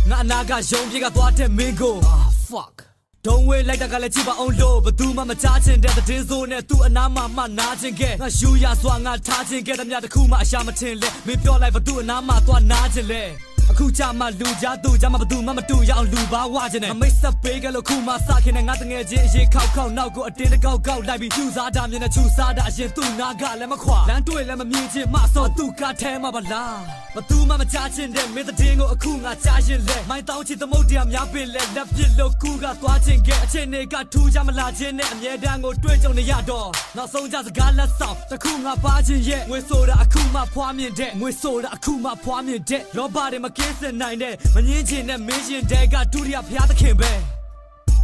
Nga naga yong piga twate mingo fuck Don't wait like that gala chiba on low but do mama charging that the dinzo ne tu anama ma najin ge nga shu ya swa nga thajin ge da mya takhu ma asha ma thin le me pyo like but do anama twa najin le အခုကြမှာလူကြသူကြမှာဘသူမှမတူရအောင်လူပါဝါခြင်းနဲ့မိတ်ဆက်ပေးကြလို့ခုမှစခင်နဲ့ငါတငယ်ချင်းအရေးခောက်ခောက်နောက်ကိုအတင်းတကောက်ကောက်လိုက်ပြီးကျူစားတာမြင်နဲ့ချူစားတာအရင်သူ့နာကလည်းမခွာလမ်းတွေ့လည်းမမြင်ချင်းမဆောသူကထဲမှာပါလားဘသူမှမချချင်းတဲ့မင်းတဲ့ကိုအခုငါချရင်လဲမိုင်းတောင်းချစ်သမုတ်တရားများပင်လဲလက်ပြစ်လို့ကူကသွားချင်းခဲ့အချိန်တွေကထူးကြမလာချင်းနဲ့အမြဲတမ်းကိုတွေ့ကြုံနေရတော့နောက်ဆုံးကြစကားလက်ဆောင်တခုငါပါချင်းရဲ့ငွေဆိုတာအခုမှဖွားမြင်တဲ့ငွေဆိုတာအခုမှဖွားမြင်တဲ့လောဘတွေမကင်းစင်နိုင်တဲ့မငင်းချင်တဲ့မင်းရှင်တဲ့ကဒုတိယဖျားသခင်ပဲ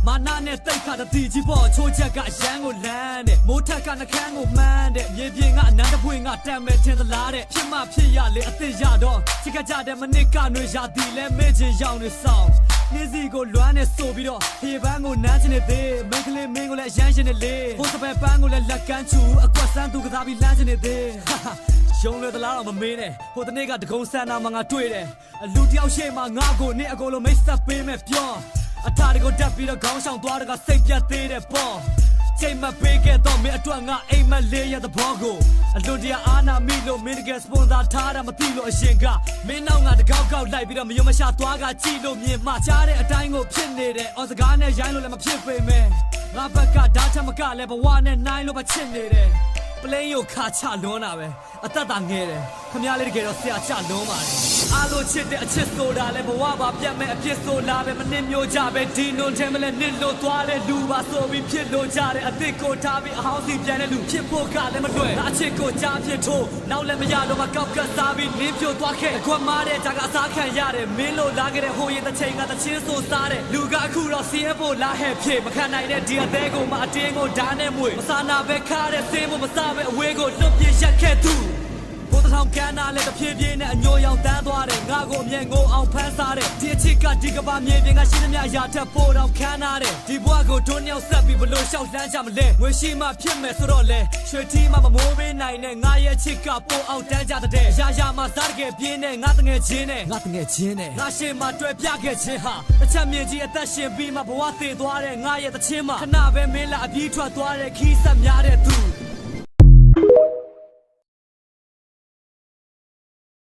မာနနဲ့တိတ်ခါတတိကြီးပေါ်ချိုးချက်ကအရန်ကိုလန်းတဲ့မိုးထက်ကနှခမ်းကိုမှန်းတဲ့မြေပြင်ကအနန္တပွင့်ကတမ်းမဲ့ထင်သလားတဲ့ဖြစ်မှဖြစ်ရလေအသိရတော့ချစ်ကြတဲ့မနစ်ကနှွေရာသီလဲမေ့ချင်ရောင်နေဆောင်နေစီကိုလွမ်းနေဆိုပြီးတော့ဟေပန်းကိုနမ်းချင်နေသေးမင်းကလေးမင်းကိုလည်းရမ်းချင်နေလေဘိုးစပယ်ပန်းကိုလည်းလက်ကမ်းချူအကွက်ဆန်းသူကစားပြီးလမ်းချင်နေသေးရုံးလေတလားတော့မမင်းနဲ့ဟိုတနေ့ကတကုံဆန်းနာမှာငါတွေ့တယ်အလူတယောက်ရှေ့မှာငါကိုနဲ့အကုန်လုံးမိတ်ဆက်ပေးမယ်ပြောအထာတွေကိုတက်ပြီးတော့ခေါင်းဆောင်သွားတကစိတ်ပြတ်သေးတယ်ပေါ့ချိန်မပေးခဲ့တော့မင်းအတွက်ငါအိမ်မလေးရတဲ့ဘောကိုအလွန်တရာအာနာမိလို့မင်းတကယ်စပွန်ဆာထားတာမသိလို့အရင်ကမင်းနောက်ငါတကောက်ကောက်လိုက်ပြီးတော့မယုံမရှာသွားကကြည့်လို့မြင်မှချားတဲ့အတိုင်းကိုဖြစ်နေတယ်အော်စကားနဲ့ရိုင်းလို့လည်းမဖြစ်ပေမဲ့ငါဘက်ကဓာတ်ချမကလည်းဘဝနဲ့နိုင်လို့မချစ်နေတယ်ပလိန်ကိုခါချလွန်းတာပဲအသက်သာငယ်တယ်ခမရလေးတကယ်တော့ဆရာချလွန်းပါတယ်အားလို့ချစ်တဲ့အချစ်ဆိုတာလဲဘဝပါပြတ်မဲ့အပြစ်ဆိုလာပဲမနစ်မျိုးကြပဲဒီနွန်ထဲမလဲနစ်လို့သွားတဲ့လူပါဆိုပြီးဖြစ်လို့ကြတဲ့အသစ်ကိုထားပြီးအဟောင်းစီပြန်တဲ့လူဖြစ်ဖို့ကလည်းမတွေ့အချစ်ကိုကြားဖြစ်ထိုးနောက်လည်းမရတော့မှကောက်ကတ်စားပြီးနင်းပြိုသွားခဲ့အကွက်မားတဲ့ဂျာကအစားခံရတယ်မင်းလို့လာခဲ့တဲ့ဟိုရင်တစ်ချိန်ကတချင်းဆိုစားတဲ့လူကအခုတော့စီးရဖို့လာဟဲ့ဖြစ်မခံနိုင်တဲ့ဒီအသေးကိုမှအတင်းကိုဓာတ်နဲ့မွေမစားနာပဲခါတဲ့စင်းဖို့မစားပဲအဝေးကိုလွတ်ပြရက်ခဲ့သူဘိုးတောင်ကန်နာလည်းတဖြည်းဖြည်းနဲ့အညိုရောင်တန်းသွားတယ်ငါကိုအမြဲငိုအောင်ဖမ်းစားတယ်ဒီအချစ်ကဒီကဘာမြေပြင်ကရှိသမျှအရာထက်ပိုတော့ခမ်းနာတယ်ဒီဘွားကိုဒုံးရောက်ဆက်ပြီးဘလို့ရှောက်လန်းကြမလဲငွေရှိမှဖြစ်မယ်ဆိုတော့လေရွှေတီးမှမမိုးပေးနိုင်နဲ့ငါရဲ့ချစ်ကပိုအောင်တန်းကြတဲ့ရာရာမှစားတကယ်ပြင်းနဲ့ငါတငယ်ချင်းနဲ့ငါရှင်မှတွေ့ပြခဲ့ခြင်းဟာတစ်ချက်မြင်ကြီးအသက်ရှင်ပြီးမှဘဝသေသွားတဲ့ငါရဲ့တချင်းမှခဏပဲမင်းလာအပြီးထွက်သွားတဲ့ခီးဆက်များတဲ့သူ